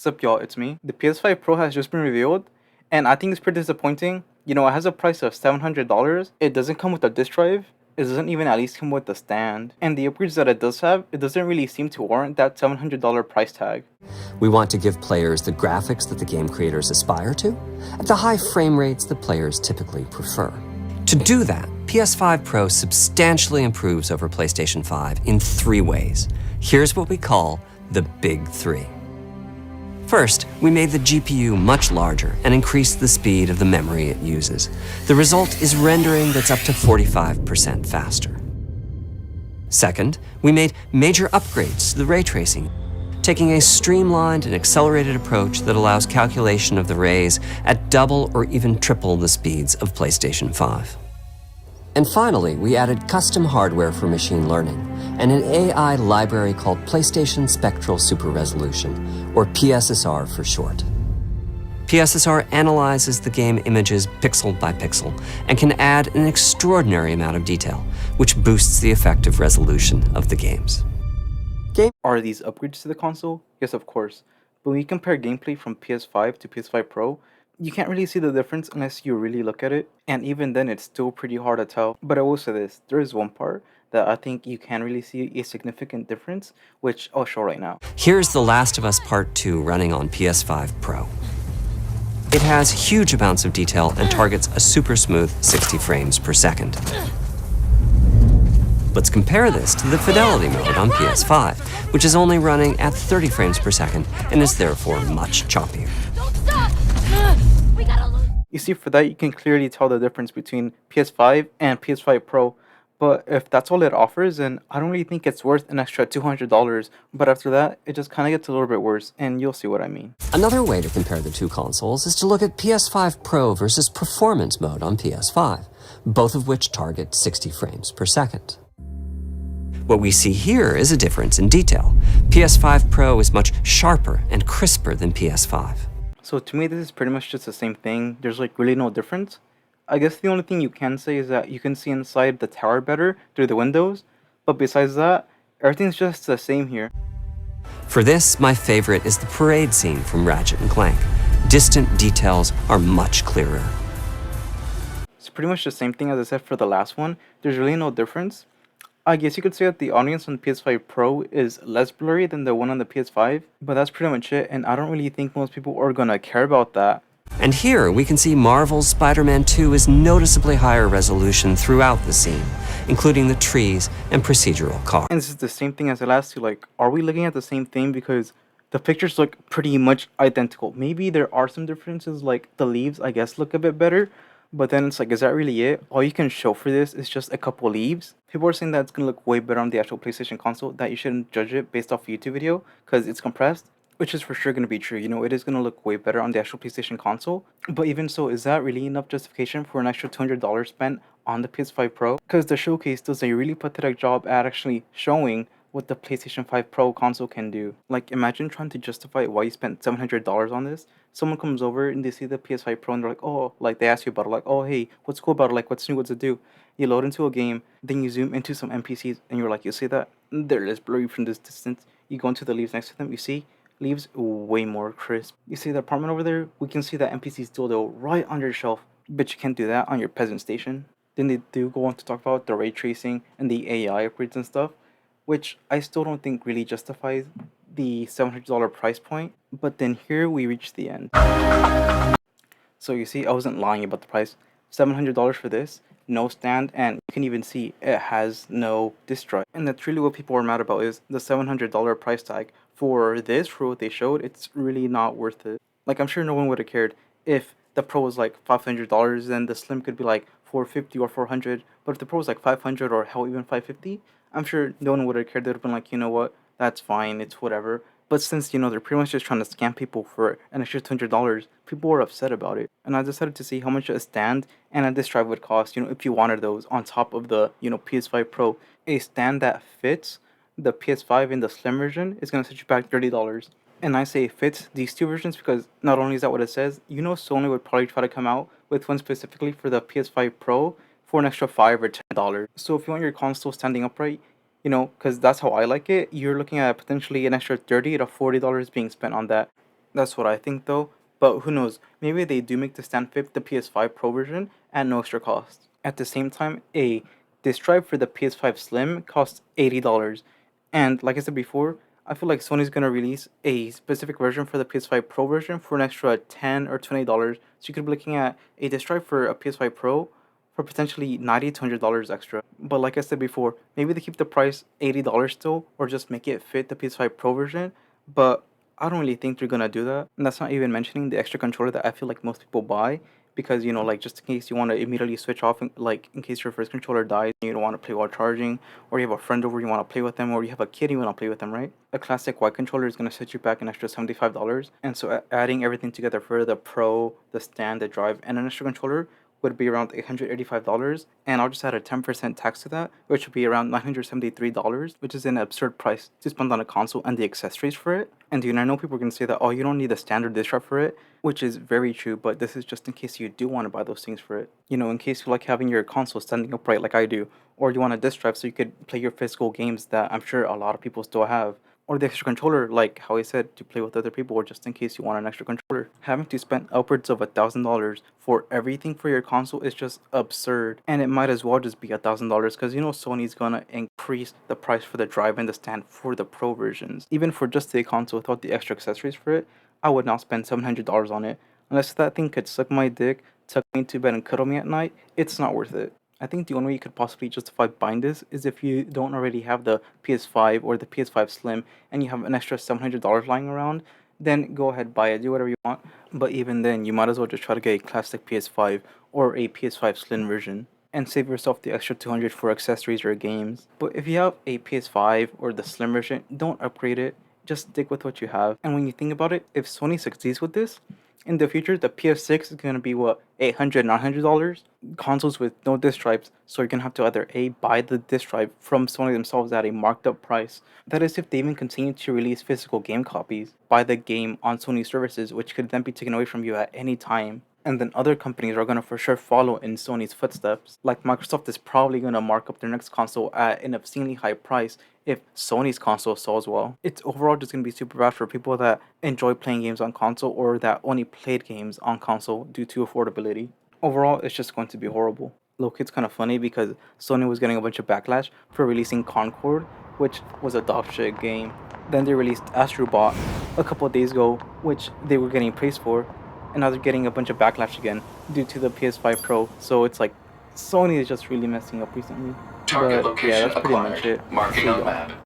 Sup y'all, it's me. The PS5 Pro has just been revealed, and I think it's pretty disappointing. You know, it has a price of $700. It doesn't come with a disc drive. It doesn't even at least come with a stand. And the upgrades that it does have, it doesn't really seem to warrant that $700 price tag. We want to give players the graphics that the game creators aspire to, at the high frame rates that players typically prefer. To do that, PS5 Pro substantially improves over PlayStation 5 in 3 ways. Here's what we call the Big 3. First, we made the GPU much larger and increased the speed of the memory it uses. The result is rendering that's up to 45% faster. Second, we made major upgrades to the ray tracing, taking a streamlined and accelerated approach that allows calculation of the rays at double or even triple the speeds of PlayStation 5. And finally, we added custom hardware for machine learning and an AI library called PlayStation Spectral Super Resolution, or PSSR for short. PSSR analyzes the game images pixel by pixel and can add an extraordinary amount of detail, which boosts the effective resolution of the games. Are these upgrades to the console? Yes, of course. But when you compare gameplay from PS5 to PS5 Pro, you can't really see the difference unless you really look at it, and even then it's still pretty hard to tell. But I will say this, there is one part that I think you can really see a significant difference, which I'll show right now. Here's The Last of Us Part 2 running on PS5 Pro. It has huge amounts of detail and targets a super smooth 60 frames per second. Let's compare this to the fidelity mode on PS5, which is only running at 30 frames per second and is therefore much choppier. You see, for that you can clearly tell the difference between PS5 and PS5 Pro, but if that's all it offers, then I don't really think it's worth an extra $200, but after that, it just kind of gets a little bit worse, and you'll see what I mean. Another way to compare the two consoles is to look at PS5 Pro versus Performance mode on PS5, both of which target 60 frames per second. What we see here is a difference in detail. PS5 Pro is much sharper and crisper than PS5. So to me, this is pretty much just the same thing. There's like really no difference. I guess the only thing you can say is that you can see inside the tower better through the windows, but besides that, everything's just the same here. For this, my favorite is the parade scene from Ratchet & Clank. Distant details are much clearer. It's pretty much the same thing as I said for the last one. There's really no difference. I guess you could say that the audience on the PS5 Pro is less blurry than the one on the PS5, but that's pretty much it, and I don't really think most people are gonna care about that. And here we can see Marvel's Spider-Man 2 is noticeably higher resolution throughout the scene, including the trees and procedural cars. And this is the same thing as the last two, like, are we looking at the same thing? Because the pictures look pretty much identical. Maybe there are some differences, like the leaves, I guess, look a bit better. But then it's like, is that really it? All you can show for this is just a couple leaves. People are saying that it's going to look way better on the actual PlayStation console, that you shouldn't judge it based off a YouTube video because it's compressed, which is for sure going to be true. You know, it is going to look way better on the actual PlayStation console. But even so, is that really enough justification for an extra $200 spent on the PS5 Pro? Because the showcase does a really pathetic job at actually showing what the PlayStation 5 Pro console can do. Like, imagine trying to justify why you spent $700 on this. Someone comes over and they see the PS5 Pro and they're like, oh, like they ask you about it, like, oh, hey, what's cool about it? Like, what's new? What's it do? You load into a game, then you zoom into some NPCs and you're like, you see that? They're less blurry from this distance. You go into the leaves next to them, you see? Leaves way more crisp. You see the apartment over there? We can see that NPC's dildo right on your shelf. But you can't do that on your peasant station. Then they do go on to talk about the ray tracing and the AI upgrades and stuff, which I still don't think really justifies the $700 price point. But then here we reach the end. So you see, I wasn't lying about the price. $700 for this, no stand, and you can even see it has no disc drive. And that's really what people are mad about, is the $700 price tag. For this, for what they showed, it's really not worth it. Like, I'm sure no one would have cared if the Pro was like $500, then the Slim could be like $450 or $400. But if the Pro was like $500 or hell, even $550, I'm sure no one would have cared. They'd have been like, you know what, that's fine, it's whatever. But since, you know, they're pretty much just trying to scam people for an extra $200, people were upset about it. And I decided to see how much a stand and a disc drive would cost, you know, if you wanted those on top of the, you know, PS5 Pro. A stand that fits the PS5 in the Slim version is going to set you back $30. And I say fits these two versions because not only is that what it says, you know, Sony would probably try to come out with one specifically for the PS5 Pro for an extra $5 or $10. So if you want your console standing upright, you know, because that's how I like it, you're looking at potentially an extra $30 to $40 being spent on that. That's what I think though. But who knows? Maybe they do make the stand fit the PS5 Pro version at no extra cost. At the same time, a disc drive for the PS5 Slim costs $80. And like I said before, I feel like Sony's gonna release a specific version for the PS5 Pro version for an extra $10 or $20. So you could be looking at a disc drive for a PS5 Pro for potentially $90 to $100 extra. But like I said before, maybe they keep the price $80 still, or just make it fit the PS5 Pro version. But I don't really think they're gonna do that. And that's not even mentioning the extra controller that I feel like most people buy because like just in case you want to immediately switch off, like in case your first controller dies, and you don't want to play while charging, or you have a friend over, you want to play with them, or you have a kid, you want to play with them, right? A classic white controller is gonna set you back an extra $75, and so adding everything together for the Pro, the stand, the drive, and an extra controller would be around $885, and I'll just add a 10% tax to that, which would be around $973, which is an absurd price to spend on a console and the accessories for it. And I know people are going to say that, oh, you don't need the standard disc drive for it, which is very true, but this is just in case you do want to buy those things for it. In case you like having your console standing upright like I do, or you want a disc drive so you could play your physical games that I'm sure a lot of people still have, or the extra controller, like how I said, to play with other people, or just in case you want an extra controller. Having to spend upwards of $1,000 for everything for your console is just absurd, and it might as well just be $1,000 because Sony's gonna increase the price for the drive and the stand for the Pro versions. Even for just the console without the extra accessories for it, I would not spend $700 on it unless that thing could suck my dick, tuck me into bed, and cuddle me at night. It's not worth it. I think the only way you could possibly justify buying this is if you don't already have the PS5 or the PS5 Slim and you have an extra $700 lying around, then go ahead, buy it, do whatever you want. But even then, you might as well just try to get a classic PS5 or a PS5 Slim version and save yourself the extra 200 for accessories or games. But if you have a PS5 or the Slim version, don't upgrade it. Just stick with what you have. And when you think about it, if Sony succeeds with this, in the future, the PS6 is gonna be what, $800, $900? Consoles with no disc drives, so you're gonna have to either A, buy the disc drive from Sony themselves at a marked up price. That is if they even continue to release physical game copies. Buy the game on Sony services, which could then be taken away from you at any time. And then other companies are gonna for sure follow in Sony's footsteps. Like Microsoft is probably gonna mark up their next console at an obscenely high price if Sony's console sells well. It's overall just gonna be super bad for people that enjoy playing games on console or that only played games on console due to affordability. Overall, it's just going to be horrible. Look, it's kind of funny because Sony was getting a bunch of backlash for releasing Concord, which was a dog shit game. Then they released Astrobot a couple of days ago, which they were getting praised for, and now they're getting a bunch of backlash again due to the PS5 Pro. So it's like Sony is just really messing up recently. Target But yeah, location that's pretty much acquired. it. Marking See on y'all. map.